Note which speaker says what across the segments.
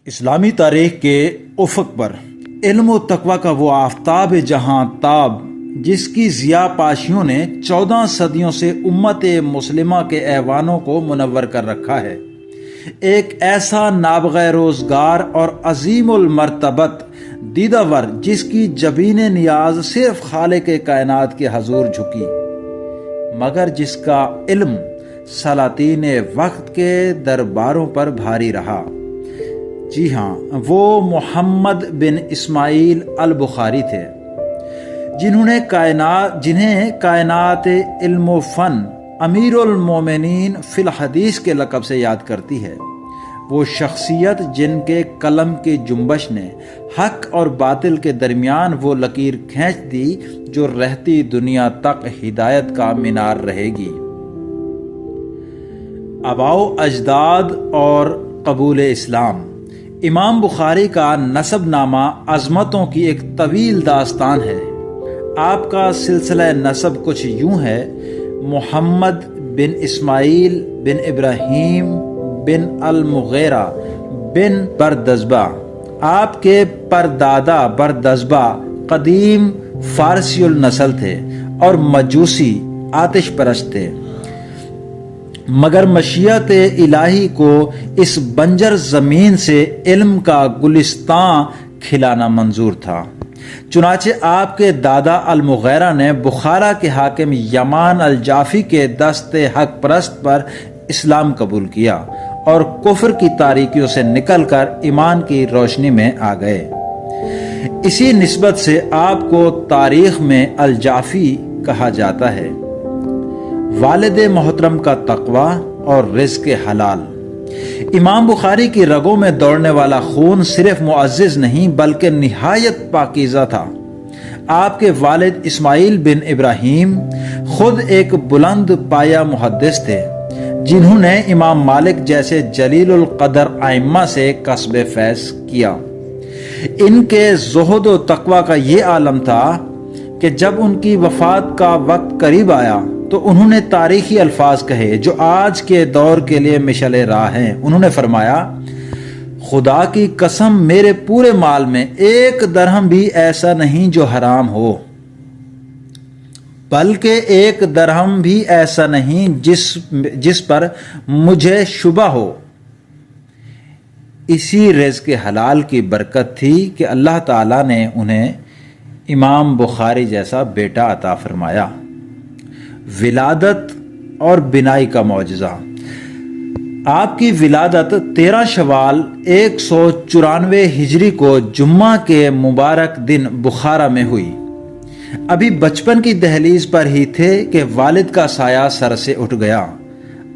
Speaker 1: اسلامی تاریخ کے افق پر علم و تقوی کا وہ آفتاب جہاں تاب جس کی ضیاء پاشیوں نے 14 صدیوں سے امت مسلمہ کے ایوانوں کو منور کر رکھا ہے، ایک ایسا نابغہ روزگار اور عظیم المرتبت دیدہ ور جس کی جبین نیاز صرف خالق کائنات کے حضور جھکی، مگر جس کا علم سلاطین وقت کے درباروں پر بھاری رہا۔ جی ہاں، وہ محمد بن اسماعیل البخاری تھے، جنہیں کائنات علم و فن امیر المومنین فی الحدیث کے لقب سے یاد کرتی ہے۔ وہ شخصیت جن کے قلم کی جنبش نے حق اور باطل کے درمیان وہ لکیر کھینچ دی جو رہتی دنیا تک ہدایت کا مینار رہے گی۔ آباء و اجداد اور قبول اسلام۔ امام بخاری کا نسب نامہ عظمتوں کی ایک طویل داستان ہے۔ آپ کا سلسلہ نسب کچھ یوں ہے: محمد بن اسماعیل بن ابراہیم بن المغیرہ بن بردزبہ۔ آپ کے پردادا بردزبہ قدیم فارسی النسل تھے اور مجوسی آتش پرست تھے، مگر مشیت الہی کو اس بنجر زمین سے علم کا گلستان کھلانا منظور تھا۔ چنانچہ آپ کے دادا المغیرہ نے بخارا کے حاکم یمان الجافی کے دست حق پرست پر اسلام قبول کیا اور کفر کی تاریکیوں سے نکل کر ایمان کی روشنی میں آ گئے۔ اسی نسبت سے آپ کو تاریخ میں الجافی کہا جاتا ہے۔ والد محترم کا تقوی اور رزق حلال۔ امام بخاری کی رگوں میں دوڑنے والا خون صرف معزز نہیں بلکہ نہایت پاکیزہ تھا۔ آپ کے والد اسماعیل بن ابراہیم خود ایک بلند پایہ محدث تھے، جنہوں نے امام مالک جیسے جلیل القدر ائمہ سے کسب فیض کیا۔ ان کے زہد و تقوی کا یہ عالم تھا کہ جب ان کی وفات کا وقت قریب آیا تو انہوں نے تاریخی الفاظ کہے جو آج کے دور کے لیے مشعل راہ ہیں۔ انہوں نے فرمایا: خدا کی قسم، میرے پورے مال میں 1 درہم بھی ایسا نہیں جو حرام ہو، بلکہ 1 درہم بھی ایسا نہیں جس پر مجھے شبہ ہو۔ اسی رزق حلال کی برکت تھی کہ اللہ تعالیٰ نے انہیں امام بخاری جیسا بیٹا عطا فرمایا۔ ولادت اور بینائی کا معجزہ۔ آپ کی ولادت 13 شوال 194 ہجری کو جمعہ کے مبارک دن بخارا میں ہوئی۔ ابھی بچپن کی دہلیز پر ہی تھے کہ والد کا سایہ سر سے اٹھ گیا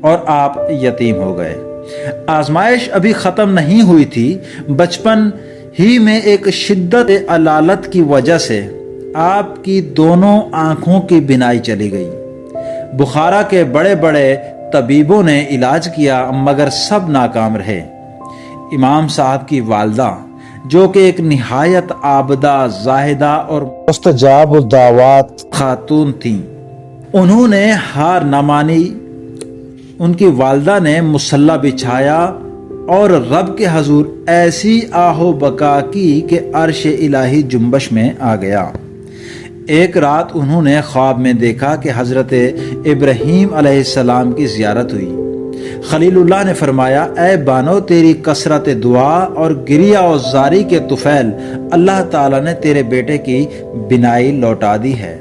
Speaker 1: اور آپ یتیم ہو گئے۔ آزمائش ابھی ختم نہیں ہوئی تھی، بچپن ہی میں ایک شدت علالت کی وجہ سے آپ کی دونوں آنکھوں کی بینائی چلی گئی۔ بخارا کے بڑے بڑے طبیبوں نے علاج کیا مگر سب ناکام رہے۔ امام صاحب کی والدہ، جو کہ ایک نہایت عابدہ، زاہدہ اور مستجاب الدعوات خاتون تھیں، انہوں نے ہار نہ مانی۔ ان کی والدہ نے مصلی بچھایا اور رب کے حضور ایسی آہ و بکا کی کہ عرش الہی جنبش میں آ گیا۔ ایک رات انہوں نے خواب میں دیکھا کہ حضرت ابراہیم علیہ السلام کی زیارت ہوئی۔ خلیل اللہ نے فرمایا: اے بانو، تیری کثرت دعا اور گریہ و زاری کے طفیل اللہ تعالیٰ نے تیرے بیٹے کی بینائی لوٹا دی ہے۔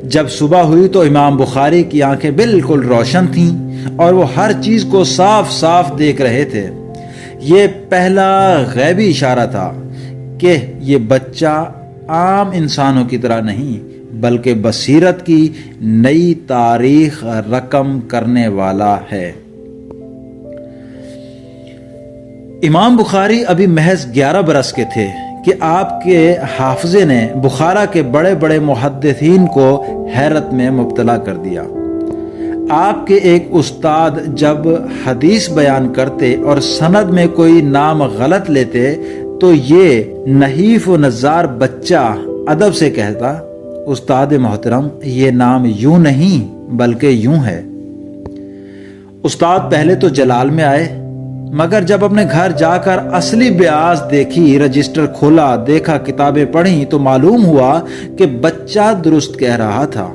Speaker 1: جب صبح ہوئی تو امام بخاری کی آنکھیں بالکل روشن تھیں اور وہ ہر چیز کو صاف صاف دیکھ رہے تھے۔ یہ پہلا غیبی اشارہ تھا کہ یہ بچہ عام انسانوں کی طرح نہیں بلکہ بصیرت کی نئی تاریخ رقم کرنے والا ہے۔ امام بخاری ابھی محض 11 برس کے تھے کہ آپ کے حافظے نے بخارا کے بڑے بڑے محدثین کو حیرت میں مبتلا کر دیا۔ آپ کے ایک استاد جب حدیث بیان کرتے اور سند میں کوئی نام غلط لیتے تو یہ نحیف و نزار بچہ ادب سے کہتا: استاد محترم، یہ نام یوں نہیں بلکہ یوں ہے۔ استاد پہلے تو جلال میں آئے مگر جب اپنے گھر جا کر اصلی بیاض دیکھی، رجسٹر کھولا، دیکھا، کتابیں پڑھیں تو معلوم ہوا کہ بچہ درست کہہ رہا تھا۔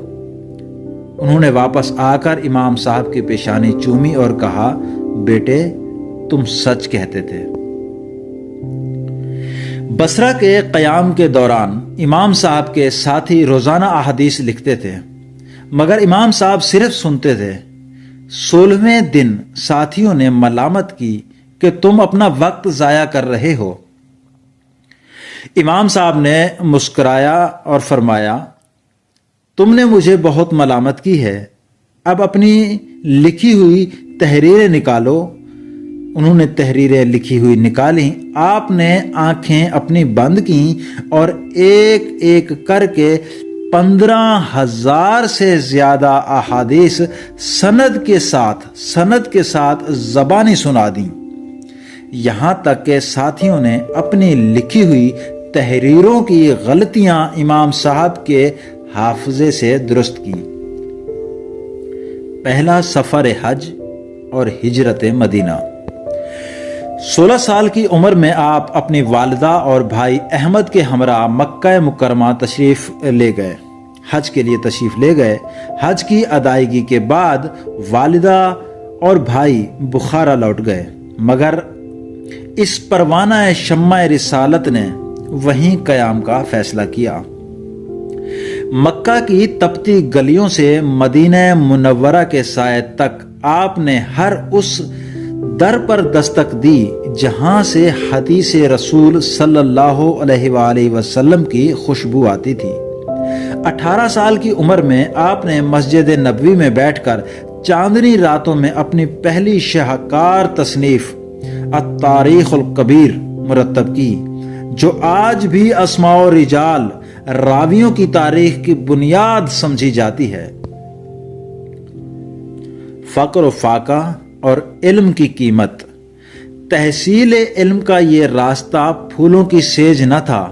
Speaker 1: انہوں نے واپس آ کر امام صاحب کی پیشانی چومی اور کہا، بیٹے تم سچ کہتے تھے۔ بصرہ کے قیام کے دوران امام صاحب کے ساتھی روزانہ احادیث لکھتے تھے، مگر امام صاحب صرف سنتے تھے۔ 16ویں دن ساتھیوں نے ملامت کی کہ تم اپنا وقت ضائع کر رہے ہو۔ امام صاحب نے مسکرایا اور فرمایا، تم نے مجھے بہت ملامت کی ہے، اب اپنی لکھی ہوئی تحریریں نکالو۔ انہوں نے تحریریں لکھی ہوئی نکالیں۔ آپ نے آنکھیں اپنی بند کیں اور ایک ایک کر کے 15,000 سے زیادہ احادیث سند کے ساتھ زبانی سنا دیں، یہاں تک کہ ساتھیوں نے اپنی لکھی ہوئی تحریروں کی غلطیاں امام صاحب کے حافظے سے درست کی۔ پہلا سفر حج اور ہجرت مدینہ۔ 16 سال کی عمر میں آپ اپنی والدہ اور بھائی احمد کے ہمراہ مکہ مکرمہ تشریف لے گئے، حج کے لیے تشریف لے گئے۔ حج کی ادائیگی کے بعد والدہ اور بھائی بخارا لوٹ گئے، مگر اس پروانہ شمع رسالت نے وہیں قیام کا فیصلہ کیا۔ مکہ کی تپتی گلیوں سے مدینہ منورہ کے سائے تک آپ نے ہر اس در پر دستک دی جہاں سے حدیث رسول صلی اللہ علیہ وآلہ وسلم کی خوشبو آتی تھی۔ 18 سال کی عمر میں آپ نے مسجد نبوی میں بیٹھ کر چاندنی راتوں میں اپنی پہلی شاہکار تصنیف التاریخ الکبیر مرتب کی، جو آج بھی اسماء و رجال راویوں کی تاریخ کی بنیاد سمجھی جاتی ہے۔ فقر و فاقہ اور علم کی قیمت۔ تحصیل علم کا یہ راستہ پھولوں کی سیج نہ تھا۔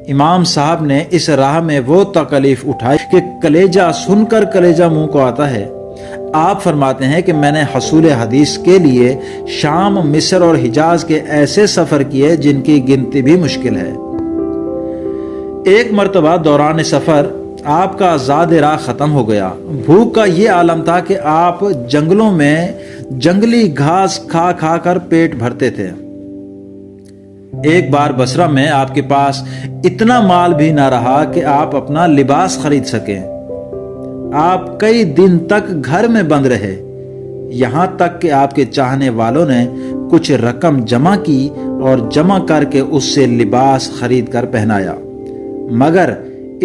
Speaker 1: امام صاحب نے اس راہ میں وہ تکلیف اٹھائی کہ کلیجہ سن کر کلیجہ منہ کو آتا ہے۔ آپ فرماتے ہیں کہ میں نے حصول حدیث کے لیے شام، مصر اور حجاز کے ایسے سفر کیے جن کی گنتی بھی مشکل ہے۔ ایک مرتبہ دوران سفر آپ کا زاد راہ ختم ہو گیا۔ بھوک کا یہ عالم تھا کہ آپ جنگلوں میں جنگلی گھاس کھا کھا کر پیٹ بھرتے تھے۔ ایک بار بصرہ میں آپ کے پاس اتنا مال بھی نہ رہا کہ آپ اپنا لباس خرید سکیں۔ آپ کئی دن تک گھر میں بند رہے، یہاں تک کہ آپ کے چاہنے والوں نے کچھ رقم جمع کی اور جمع کر کے اس سے لباس خرید کر پہنایا، مگر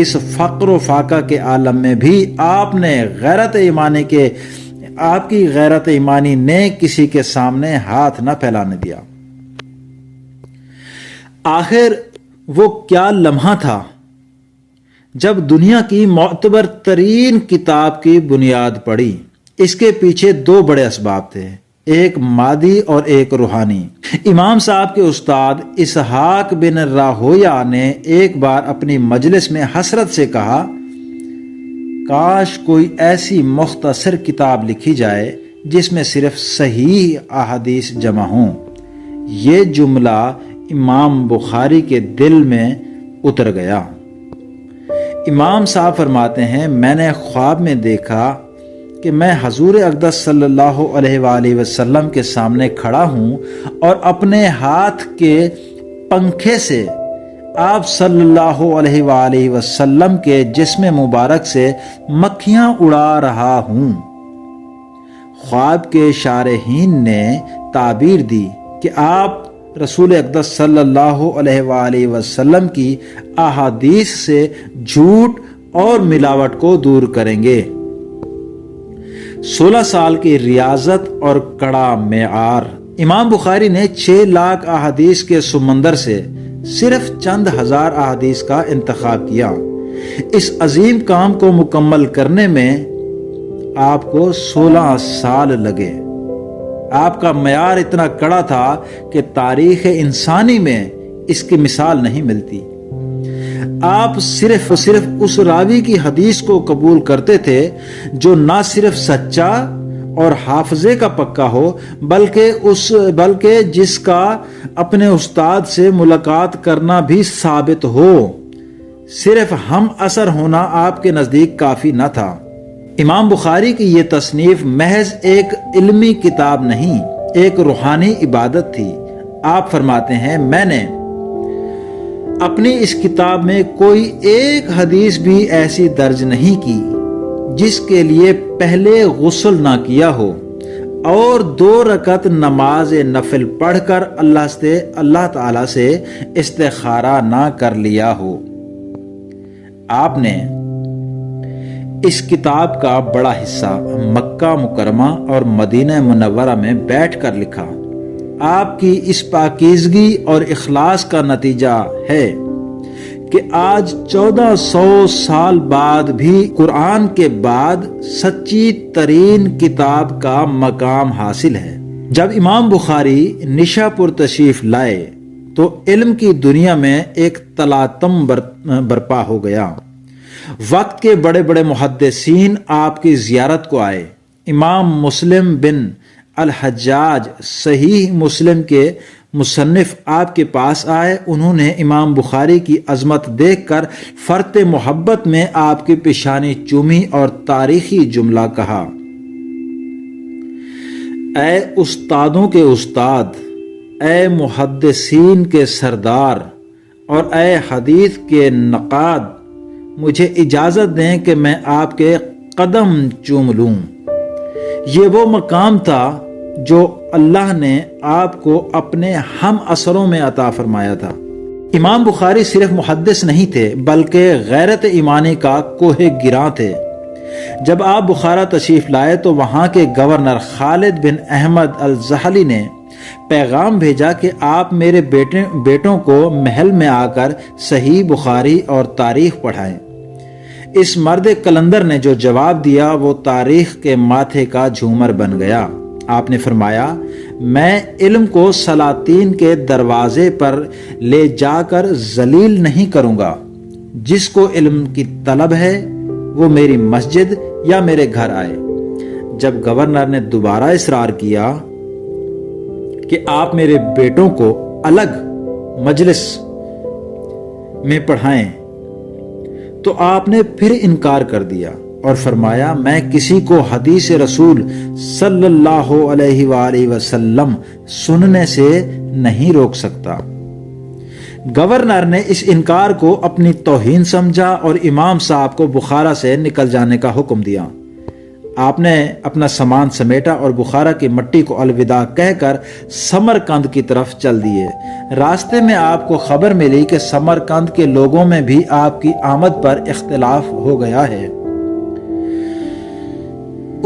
Speaker 1: اس فقر و فاقہ کے عالم میں بھی آپ کی غیرت ایمانی نے کسی کے سامنے ہاتھ نہ پھیلانے دیا۔ آخر وہ کیا لمحہ تھا جب دنیا کی معتبر ترین کتاب کی بنیاد پڑی۔ اس کے پیچھے دو بڑے اسباب تھے، ایک مادی اور ایک روحانی۔ امام صاحب کے استاد اسحاق بن راہویہ نے ایک بار اپنی مجلس میں حسرت سے کہا، کاش کوئی ایسی مختصر کتاب لکھی جائے جس میں صرف صحیح احادیث جمع ہوں۔ یہ جملہ امام بخاری کے دل میں اتر گیا۔ امام صاحب فرماتے ہیں، میں نے خواب میں دیکھا کہ میں حضور اقدس صلی اللہ علیہ وآلہ وسلم کے سامنے کھڑا ہوں اور اپنے ہاتھ کے پنکھے سے آپ صلی اللہ علیہ وآلہ وسلم کے جسم مبارک سے مکھیاں اڑا رہا ہوں۔ خواب کے شارحین نے تعبیر دی کہ آپ رسول اقدس صلی اللہ علیہ وآلہ وسلم کی احادیث سے جھوٹ اور ملاوٹ کو دور کریں گے۔ 16 سال کی ریاضت اور کڑا معیار۔ امام بخاری نے 6 لاکھ احادیث کے سمندر سے صرف چند ہزار احادیث کا انتخاب کیا۔ اس عظیم کام کو مکمل کرنے میں آپ کو 16 سال لگے۔ آپ کا معیار اتنا کڑا تھا کہ تاریخ انسانی میں اس کی مثال نہیں ملتی۔ آپ صرف اس راوی کی حدیث کو قبول کرتے تھے جو نہ صرف سچا اور حافظے کا پکا ہو، بلکہ جس کا اپنے استاد سے ملاقات کرنا بھی ثابت ہو۔ صرف ہم اثر ہونا آپ کے نزدیک کافی نہ تھا۔ امام بخاری کی یہ تصنیف محض ایک علمی کتاب نہیں، ایک روحانی عبادت تھی۔ آپ فرماتے ہیں، میں نے اپنی اس کتاب میں کوئی ایک حدیث بھی ایسی درج نہیں کی جس کے لیے پہلے غسل نہ کیا ہو اور 2 رکعت نماز نفل پڑھ کر اللہ تعالی سے استخارہ نہ کر لیا ہو۔ آپ نے اس کتاب کا بڑا حصہ مکہ مکرمہ اور مدینہ منورہ میں بیٹھ کر لکھا۔ آپ کی اس پاکیزگی اور اخلاص کا نتیجہ ہے کہ آج 1400 سال بعد بھی قرآن کے بعد سچی ترین کتاب کا مقام حاصل ہے۔ جب امام بخاری نشاپور تشریف لائے تو علم کی دنیا میں ایک تلاطم برپا ہو گیا۔ وقت کے بڑے بڑے محدثین آپ کی زیارت کو آئے۔ امام مسلم بن الحجاج صحیح مسلم کے مصنف آپ کے پاس آئے۔ انہوں نے امام بخاری کی عظمت دیکھ کر فرط محبت میں آپ کی پیشانی چومی اور تاریخی جملہ کہا، اے استادوں کے استاد، اے محدثین کے سردار اور اے حدیث کے نقاد، مجھے اجازت دیں کہ میں آپ کے قدم چوم لوں۔ یہ وہ مقام تھا جو اللہ نے آپ کو اپنے ہم اثروں میں عطا فرمایا تھا۔ امام بخاری صرف محدث نہیں تھے بلکہ غیرت ایمانی کا کوہ گراں تھے۔ جب آپ بخارا تشریف لائے تو وہاں کے گورنر خالد بن احمد الزحلی نے پیغام بھیجا کہ آپ میرے بیٹوں کو محل میں آ کر صحیح بخاری اور تاریخ پڑھائیں۔ اس مرد کلندر نے جو جواب دیا وہ تاریخ کے ماتھے کا جھومر بن گیا۔ آپ نے فرمایا، میں علم کو سلاطین کے دروازے پر لے جا کر ذلیل نہیں کروں گا۔ جس کو علم کی طلب ہے وہ میری مسجد یا میرے گھر آئے۔ جب گورنر نے دوبارہ اصرار کیا کہ آپ میرے بیٹوں کو الگ مجلس میں پڑھائیں تو آپ نے پھر انکار کر دیا اور فرمایا، میں کسی کو حدیث رسول صلی اللہ علیہ وآلہ وسلم سننے سے نہیں روک سکتا۔ گورنر نے اس انکار کو اپنی توہین سمجھا اور امام صاحب کو بخارا سے نکل جانے کا حکم دیا۔ آپ نے اپنا سامان سمیٹا اور بخارا کی مٹی کو الوداع کہہ کر سمرقند کی طرف چل دیے۔ راستے میں آپ کو خبر ملی کہ سمرقند کے لوگوں میں بھی آپ کی آمد پر اختلاف ہو گیا ہے۔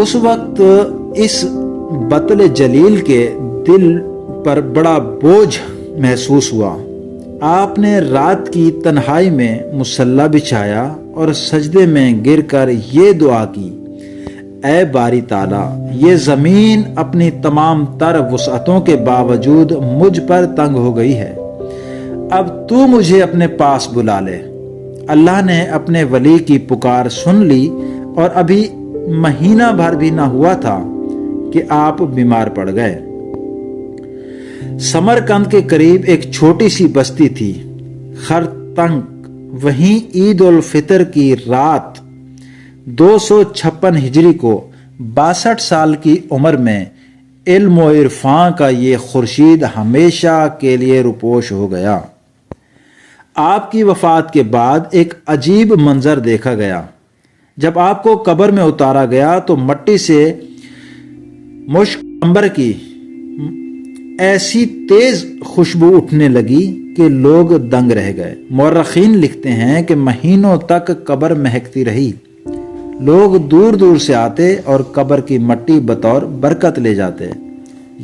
Speaker 1: اس وقت اس بطل جلیل کے دل پر بڑا بوجھ محسوس ہوا۔ آپ نے رات کی تنہائی میں مصلی بچھایا اور سجدے میں گر کر یہ دعا کی، اے باری تعالیٰ، یہ زمین اپنی تمام تر وسعتوں کے باوجود مجھ پر تنگ ہو گئی ہے، اب تو مجھے اپنے پاس بلا لے۔ اللہ نے اپنے ولی کی پکار سن لی اور ابھی مہینہ بھر بھی نہ ہوا تھا کہ آپ بیمار پڑ گئے۔ سمرقند کے قریب ایک چھوٹی سی بستی تھی، خرتنک۔ وہیں عید الفطر کی رات 256 ہجری کو 62 سال کی عمر میں علم و عرفان کا یہ خورشید ہمیشہ کے لیے روپوش ہو گیا۔ آپ کی وفات کے بعد ایک عجیب منظر دیکھا گیا۔ جب آپ کو قبر میں اتارا گیا تو مٹی سے مشک عنبر کی ایسی تیز خوشبو اٹھنے لگی کہ لوگ دنگ رہ گئے۔ مورخین لکھتے ہیں کہ مہینوں تک قبر مہکتی رہی۔ لوگ دور دور سے آتے اور قبر کی مٹی بطور برکت لے جاتے،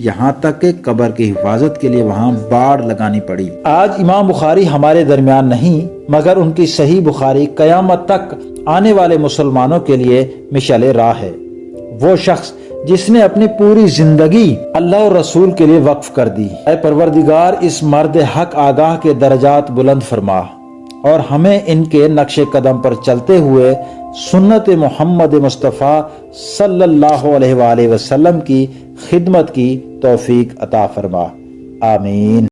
Speaker 1: یہاں تک کہ قبر کی حفاظت کے لیے وہاں باڑ لگانی پڑی۔ آج امام بخاری ہمارے درمیان نہیں، مگر ان کی صحیح بخاری قیامت تک آنے والے مسلمانوں کے لیے مشعل راہ ہے۔ وہ شخص جس نے اپنی پوری زندگی اللہ اور رسول کے لیے وقف کر دی۔ اے پروردگار، اس مرد حق آگاہ کے درجات بلند فرما اور ہمیں ان کے نقش قدم پر چلتے ہوئے سنت محمد مصطفیٰ صلی اللہ علیہ وآلہ وسلم کی خدمت کی توفیق عطا فرما، آمین۔